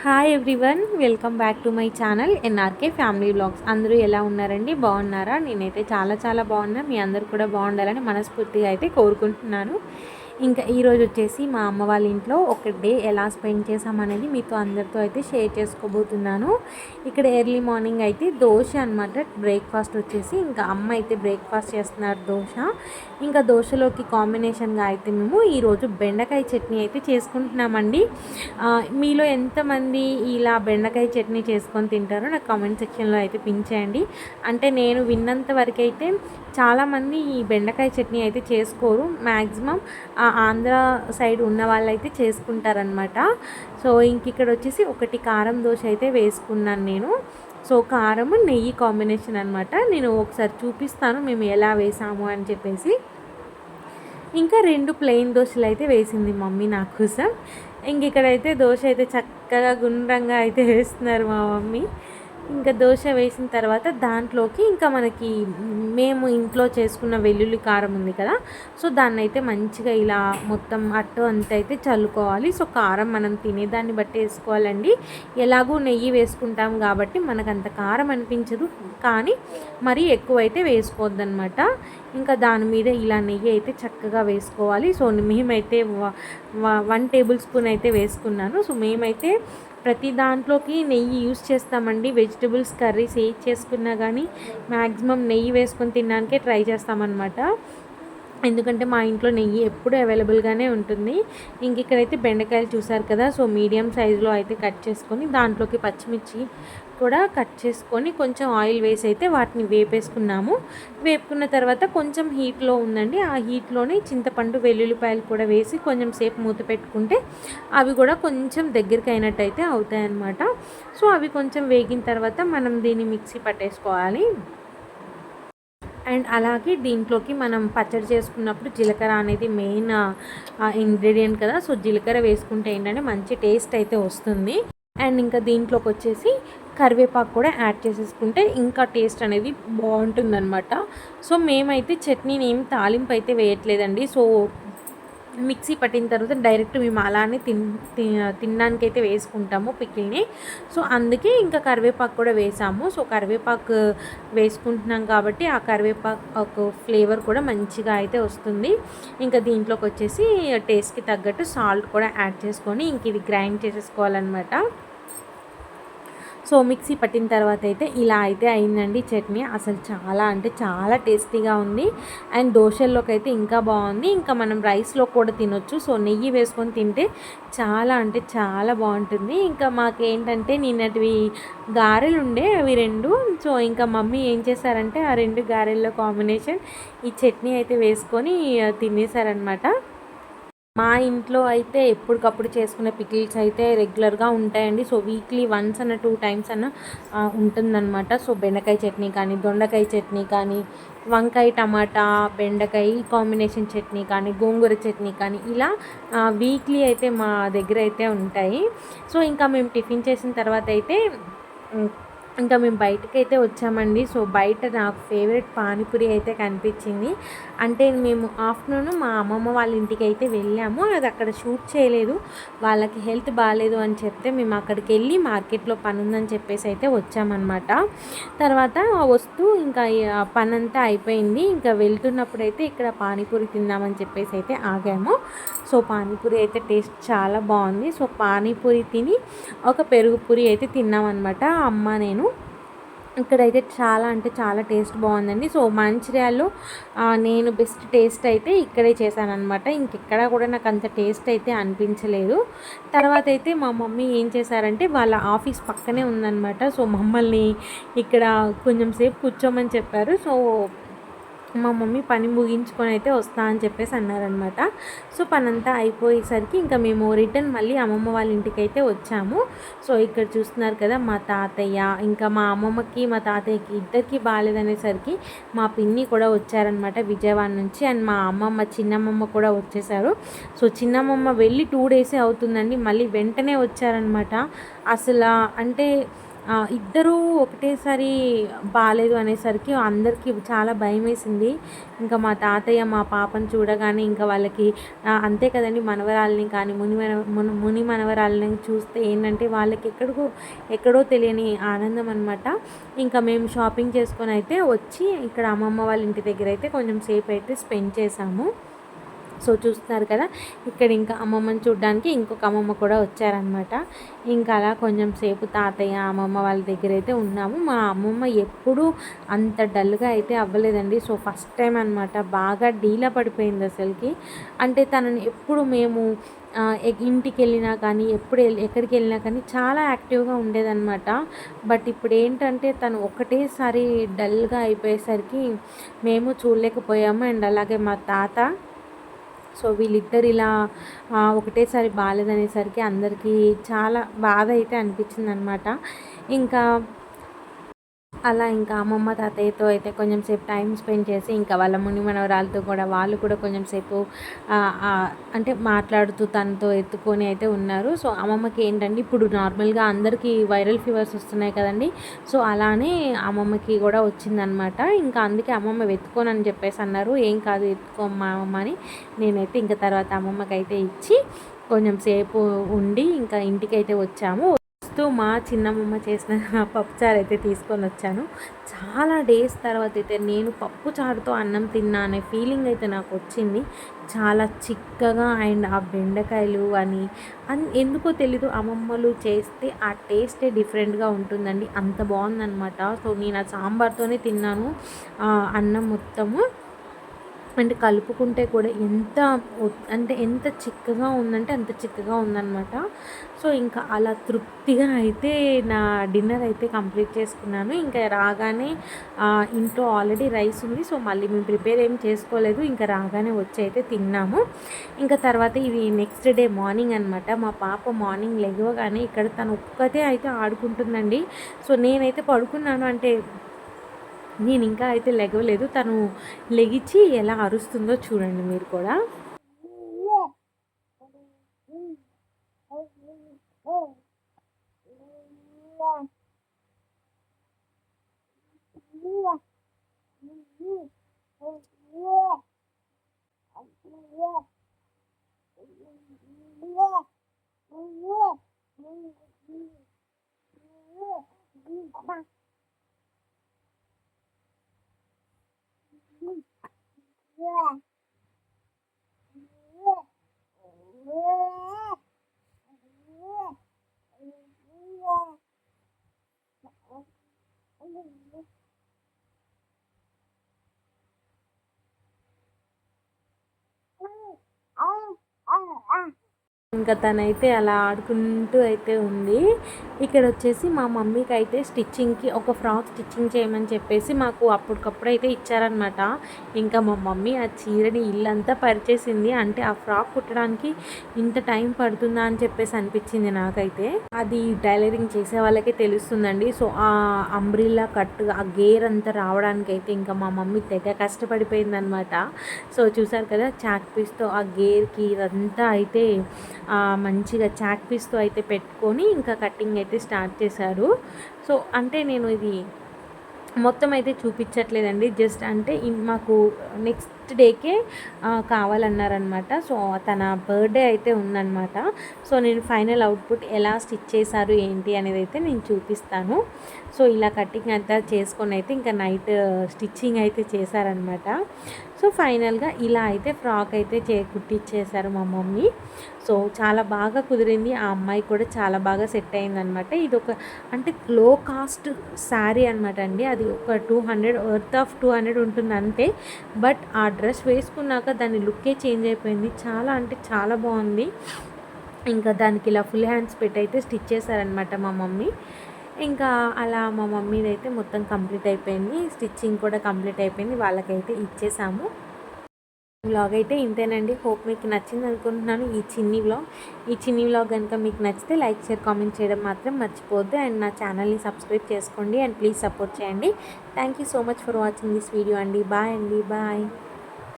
Hi everyone, welcome back to my channel NRK family vlogs. అందరూ ఎలా ఉన్నారండి? బాగున్నారా? నేనైతే చాలా చాలా బాగున్నా. మీ అందరూ కూడా బాగుండాలని మనస్ఫూర్తిగా అయితే కోరుకుంటున్నాను. ఇంకా ఈరోజు వచ్చేసి మా అమ్మ వాళ్ళ ఇంట్లో ఒక డే ఎలా స్పెండ్ చేసామనేది మీతో అందరితో అయితే షేర్ చేసుకోబోతున్నాను. ఇక్కడ ఎర్లీ మార్నింగ్ అయితే దోశ అనమాట బ్రేక్ఫాస్ట్ వచ్చేసి. ఇంకా అమ్మ అయితే బ్రేక్ఫాస్ట్ చేస్తున్నారు దోశ. ఇంకా దోశలోకి కాంబినేషన్గా అయితే మేము ఈరోజు బెండకాయ చట్నీ అయితే చేసుకుంటున్నామండి. మీలో ఎంతమంది ఇలా బెండకాయ చట్నీ చేసుకొని తింటారో నాకు కామెంట్ సెక్షన్లో అయితే పిన్ చేయండి. అంటే నేను విన్నంత వరకు అయితే చాలామంది ఈ బెండకాయ చట్నీ అయితే చేసుకోరు. మ్యాక్సిమం ఆంధ్ర సైడ్ ఉన్న వాళ్ళైతే చేసుకుంటారనమాట. సో ఇంక ఇక్కడ వచ్చేసి ఒకటి కారం దోశ అయితే వేసుకున్నాను నేను. సో కారం నెయ్యి కాంబినేషన్ అనమాట. నేను ఒకసారి చూపిస్తాను మేము ఎలా వేసాము అని చెప్పేసి. ఇంకా 2 ప్లెయిన్ దోశలు అయితే వేసింది మమ్మీ నా కోసం. ఇంక ఇక్కడైతే దోశ అయితే చక్కగా గుండ్రంగా అయితే వేస్తున్నారు మా మమ్మీ. ఇంకా దోశ వేసిన తర్వాత దాంట్లోకి ఇంకా మనకి మేము ఇంట్లో చేసుకున్న వెల్లుల్లి కారం ఉంది కదా, సో దాన్ని అయితే మంచిగా ఇలా మొత్తం అట్టు అంతా అయితే చల్లుకోవాలి. సో కారం మనం తినేదాన్ని బట్టి వేసుకోవాలండి. ఎలాగూ నెయ్యి వేసుకుంటాం కాబట్టి మనకు అంత కారం అనిపించదు, కానీ మరీ ఎక్కువైతే వేసుకోవద్దనమాట. ఇంకా దాని మీద ఇలా నెయ్యి అయితే చక్కగా వేసుకోవాలి. సో మేమైతే 1 టేబుల్ స్పూన్ అయితే వేసుకున్నాను. సో మేమైతే ప్రతి దాంట్లోకి నెయ్యి యూస్ చేస్తామండి. వెజిటబుల్స్ కర్రీస్ ఏది చేసుకున్నా కానీ మ్యాక్సిమం నెయ్యి వేసుకొని తినడానికే ట్రై చేస్తామన్నమాట. ఎందుకంటే మా ఇంట్లో నెయ్యి ఎప్పుడు అవైలబుల్గానే ఉంటుంది. ఇంక ఇక్కడైతే బెండకాయలు చూసారు కదా, సో మీడియం సైజులో అయితే కట్ చేసుకొని దాంట్లోకి పచ్చిమిర్చి కూడా కట్ చేసుకొని కొంచెం ఆయిల్ వేసి అయితే వాటిని వేపేసుకున్నాము. వేపుకున్న తర్వాత కొంచెం హీట్లో ఉందండి, ఆ హీట్లోనే చింతపండు వెల్లుల్లిపాయలు కూడా వేసి కొంచెం సేపు మూత పెట్టుకుంటే అవి కూడా కొంచెం దగ్గరికి అయినట్టు అయితే అవుతాయన్నమాట. సో అవి కొంచెం వేగిన తర్వాత మనం దీన్ని మిక్సీ పట్టేసుకోవాలి. అండ్ అలాగే దీంట్లోకి మనం పచ్చడి చేసుకున్నప్పుడు జీలకర్ర అనేది మెయిన్ ఇంగ్రీడియంట్ కదా, సో జీలకర్ర వేసుకుంటే ఏంటంటే మంచి టేస్ట్ అయితే వస్తుంది. అండ్ ఇంకా దీంట్లోకి వచ్చేసి కరివేపాకు కూడా యాడ్ చేసేసుకుంటే ఇంకా టేస్ట్ అనేది బాగుంటుందన్నమాట. సో మేమైతే చట్నీని ఏం తాలింపు అయితే వేయట్లేదండి. సో మిక్సీ పట్టిన తర్వాత డైరెక్ట్ మేము అలానే తినడానికి అయితే వేసుకుంటాము పికిల్ని. సో అందుకే ఇంకా కరివేపాకు కూడా వేసాము. సో కరివేపాకు వేసుకుంటున్నాం కాబట్టి ఆ కరివేపాకు ఫ్లేవర్ కూడా మంచిగా అయితే వస్తుంది. ఇంకా దీంట్లోకి వచ్చేసి టేస్ట్కి తగ్గట్టు సాల్ట్ కూడా యాడ్ చేసుకొని ఇంక ఇది గ్రైండ్ చేసేసుకోవాలన్నమాట. సో మిక్సీ పట్టిన తర్వాత అయితే ఇలా అయితే అయిందండి చట్నీ. అసలు చాలా అంటే చాలా టేస్టీగా ఉంది. అండ్ దోశల్లోకి అయితే ఇంకా బాగుంది. ఇంకా మనం రైస్లో కూడా తినొచ్చు. సో నెయ్యి వేసుకొని తింటే చాలా అంటే చాలా బాగుంటుంది. ఇంకా మాకేంటంటే నిన్నటివి గారెలు ఉండే అవి 2. సో ఇంకా మమ్మీ ఏం చేశారంటే ఆ 2 గారెల్లో కాంబినేషన్ ఈ చట్నీ అయితే వేసుకొని తినేసారనమాట. మా ఇంట్లో అయితే ఎప్పటికప్పుడు చేసుకునే పికిల్స్ అయితే రెగ్యులర్గా ఉంటాయండి. సో వీక్లీ వన్స్ అన్న 2 టైమ్స్ అన్న ఉంటుందన్నమాట. సో బెండకాయ చట్నీ కానీ, దొండకాయ చట్నీ కానీ, వంకాయ టమాటా బెండకాయ కాంబినేషన్ చట్నీ కానీ, గోంగూర చట్నీ కానీ ఇలా వీక్లీ అయితే మా దగ్గర అయితే ఉంటాయి. సో ఇంకా మేము టిఫిన్ చేసిన తర్వాత అయితే ఇంకా మేము బయటకైతే వచ్చామండి. సో బయట నాకు ఫేవరెట్ పానీపూరి అయితే కనిపించింది. అంటే మేము ఆఫ్టర్నూన్ మా అమ్మమ్మ వాళ్ళ ఇంటికి అయితే వెళ్ళాము. అది అక్కడ షూట్ చేయలేదు, వాళ్ళకి హెల్త్ బాగాలేదు అని చెప్తే మేము అక్కడికి వెళ్ళి మార్కెట్లో పని ఉందని చెప్పేసి అయితే వచ్చామన్నమాట. తర్వాత వస్తూ ఇంకా పని అంతా అయిపోయింది. ఇంకా వెళ్తున్నప్పుడు అయితే ఇక్కడ పానీపూరి తిందామని చెప్పేసి అయితే ఆగాము. సో పానీపూరి అయితే టేస్ట్ చాలా బాగుంది. సో పానీపూరి తిని ఒక పెరుగు పూరి అయితే తిన్నామన్నమాట అమ్మ నేను. ఇక్కడైతే చాలా అంటే చాలా టేస్ట్ బాగుందండి. సో మంచిర్యాలలో నేను బెస్ట్ టేస్ట్ అయితే ఇక్కడే చేశానమాట. ఇంకెక్కడ కూడా నాకు అంత టేస్ట్ అయితే అనిపించలేదు. తర్వాత అయితే మా మమ్మీ ఏం చేశారంటే వాళ్ళ ఆఫీస్ పక్కనే ఉందన్నమాట. సో మమ్మల్ని ఇక్కడ కొంచెం సేపు కూర్చోమని చెప్పారు. సో మా మమ్మీ పని ముగించుకొని అయితే వస్తా అని చెప్పేసి అన్నారనమాట. సో పని అంతా అయిపోయేసరికి ఇంకా మేము రిటర్న్ మళ్ళీ అమ్మమ్మ వాళ్ళ ఇంటికి అయితే వచ్చాము. సో ఇక్కడ చూస్తున్నారు కదా మా తాతయ్య, ఇంకా మా అమ్మమ్మకి మా తాతయ్యకి ఇద్దరికి బాగాలేదనేసరికి మా పిన్ని కూడా వచ్చారనమాట విజయవాడ నుంచి. అండ్ మా అమ్మమ్మ చిన్నమ్మమ్మ కూడా వచ్చేసారు. సో చిన్నమ్మమ్మ వెళ్ళి 2 డేసే అవుతుందండి, మళ్ళీ వెంటనే వచ్చారనమాట. అసలు అంటే ఇద్దరూ ఒకటేసారి బాలేదు అనేసరికి అందరికీ చాలా భయమేసింది. ఇంకా మా తాతయ్య మా పాపను చూడగానే ఇంకా వాళ్ళకి అంతే కదండీ, మనవరాల్ని కానీ ముని మనవరాల్ని చూస్తే ఏంటంటే వాళ్ళకి ఎక్కడో తెలియని ఆనందం అనమాట. ఇంకా మేము షాపింగ్ చేసుకొని అయితే వచ్చి ఇక్కడ అమ్మమ్మ వాళ్ళ ఇంటి దగ్గర అయితే కొంచెం సేపు అయితే స్పెండ్ చేశాము. సో చూస్తున్నారు కదా, ఇక్కడ ఇంకా అమ్మమ్మని చూడడానికి ఇంకొక అమ్మమ్మ కూడా వచ్చారనమాట. ఇంకా అలా కొంచెం సేపు తాతయ్య అమ్మమ్మ వాళ్ళ దగ్గర అయితే ఉన్నాము. మా అమ్మమ్మ ఎప్పుడూ అంత డల్గా అయితే అవ్వలేదండి. సో ఫస్ట్ టైం అనమాట, బాగా డీలా పడిపోయింది అసలుకి. అంటే తనని ఎప్పుడు మేము ఇంటికి వెళ్ళినా కానీ ఎక్కడికి వెళ్ళినా కానీ చాలా యాక్టివ్గా ఉండేదన్నమాట. బట్ ఇప్పుడు ఏంటంటే తను ఒకటేసారి డల్గా అయిపోయేసరికి మేము చూడలేకపోయాము. అండ్ అలాగే మా తాత, సో వీళ్ళిద్దరు ఇలా ఒకటేసారి బాలేదనేసరికి అందరికీ చాలా బాధ అయితే అనిపించిందనమాట. ఇంకా అలా ఇంకా అమ్మమ్మ తాతయ్యతో అయితే కొంచెం సేపు టైం స్పెండ్ చేసి ఇంకా వాళ్ళ ముని మనవరాలతో కూడా వాళ్ళు కూడా కొంచెం సేపు అంటే మాట్లాడుతూ తనతో ఎత్తుకొని అయితే ఉన్నారు. సో అమ్మమ్మకి ఏంటంటే ఇప్పుడు నార్మల్గా అందరికీ వైరల్ ఫీవర్స్ వస్తున్నాయి కదండి. సో అలానే అమ్మమ్మకి కూడా వచ్చిందనమాట. ఇంకా అందుకే అమ్మమ్మ వెతుకోనని చెప్పేసి అన్నారు. ఏం కాదు, ఎత్తుకోమ్మా అమ్మమ్మ అని నేనైతే ఇంకా తర్వాత అమ్మమ్మకి అయితే ఇచ్చి కొంచెం సేపు ఉండి ఇంకా ఇంటికైతే వచ్చాము. మా చిన్నమ్మమ్మ చేసిన పప్పుచారు అయితే తీసుకొని వచ్చాను. చాలా డేస్ తర్వాత అయితే నేను పప్పుచారుతో అన్నం తిన్నా అనే ఫీలింగ్ అయితే నాకు వచ్చింది. చాలా చిక్కగా అండ్ ఆ బెండకాయలు ఎందుకో తెలీదు, అమ్మమ్మలు చేస్తే ఆ టేస్టే డిఫరెంట్గా ఉంటుందండి. అంత బాగుందనమాట. సో నేను ఆ సాంబార్తోనే తిన్నాను అన్నం మొత్తము. అంటే కలుపుకుంటే కూడా ఎంత చిక్కగా ఉందంటే అంత చిక్కగా ఉందన్నమాట. సో ఇంకా అలా తృప్తిగా అయితే నా డిన్నర్ అయితే కంప్లీట్ చేసుకున్నాను. ఇంకా రాగానే ఇంట్లో ఆల్రెడీ రైస్ ఉంది. సో మళ్ళీ మేము ప్రిపేర్ ఏం చేసుకోలేదు. ఇంకా రాగానే వచ్చి అయితే తిన్నాము. ఇంకా తర్వాత ఇది నెక్స్ట్ డే మార్నింగ్ అనమాట. మా పాప మార్నింగ్ లెగవగానే ఇక్కడ తను ఒక్కతే అయితే ఆడుకుంటుందండి. సో నేనైతే పడుకున్నాను. అంటే నేను ఇంకా అయితే లెగవలేదు. తను లెగిచి ఎలా అరుస్తుందో చూడండి మీరు కూడా. ఇంకా తనైతే అలా ఆడుకుంటూ అయితే ఉంది. ఇక్కడ వచ్చేసి మా మమ్మీకి అయితే స్టిచ్చింగ్కి ఒక ఫ్రాక్ స్టిచ్చింగ్ చేయమని చెప్పేసి మాకు అప్పటికప్పుడు అయితే ఇచ్చారనమాట. ఇంకా మా మమ్మీ ఆ చీరని ఇల్లంతా పరిచేసింది. అంటే ఆ ఫ్రాక్ కుట్టడానికి ఇంత టైం పడుతుందా అని చెప్పేసి అనిపించింది నాకైతే. అది టైలరింగ్ చేసే వాళ్ళకే తెలుస్తుందండి. సో ఆ అంబ్రిల్లా కట్ ఆ గేర్ అంతా రావడానికి అయితే ఇంకా మా మమ్మీ తెగ కష్టపడిపోయిందనమాట. సో చూసారు కదా, చాక్ పీస్తో ఆ గేర్కి ఇదంతా అయితే మంచిగా చాక్ పీస్తో అయితే పెట్టుకొని ఇంకా కటింగ్ అయితే స్టార్ట్ చేశారు. సో అంటే నేను ఇది మొత్తం అయితే చూపించట్లేదండి, జస్ట్ అంటే మాకు నెక్స్ట్ డేకే కావాలన్నారనమాట. సో తన బర్త్డే అయితే ఉందన్నమాట. సో నేను ఫైనల్ అవుట్పుట్ ఎలా స్టిచ్ చేశారు ఏంటి అనేది అయితే నేను చూపిస్తాను. సో ఇలా కటింగ్ అంతా చేసుకొని అయితే ఇంకా నైట్ స్టిచ్చింగ్ అయితే చేశారనమాట. సో ఫైనల్గా ఇలా అయితే ఫ్రాక్ అయితే కుట్టించేశారు మా మమ్మీ. సో చాలా బాగా కుదిరింది. ఆ అమ్మాయి కూడా చాలా బాగా సెట్ అయిందనమాట. ఇది ఒక అంటే లో కాస్ట్ శారీ అనమాట అండి. అది ఒక 200 వర్త్ ఆఫ్ 200 ఉంటుంది అంతే. బట్ ఆ డ్రెస్ వేసుకున్నాక దాని లుక్కే చేంజ్ అయిపోయింది. చాలా అంటే చాలా బాగుంది. ఇంకా దానికి ఇలా ఫుల్ హ్యాండ్స్ పెట్టి అయితే స్టిచ్ చేశారనమాట మా మమ్మీ. ఇంకా అలా మా మమ్మీది అయితే మొత్తం కంప్లీట్ అయిపోయింది. స్టిచ్చింగ్ కూడా కంప్లీట్ అయిపోయింది. వాళ్ళకైతే ఇచ్చేసాము. వ్లాగ్ అయితే ఇంతేనండి. హోప్ మీకు నచ్చింది అనుకుంటున్నాను ఈ చిన్ని వ్లాగ్ కనుక మీకు నచ్చితే లైక్ షేర్ కామెంట్ చేయడం మాత్రం మర్చిపోవద్దు. అండ్ నా ఛానల్ని సబ్స్క్రైబ్ చేసుకోండి అండ్ ప్లీజ్ సపోర్ట్ చేయండి. Thank you so much for watching this video అండి. బాయ్ అండి. బాయ్.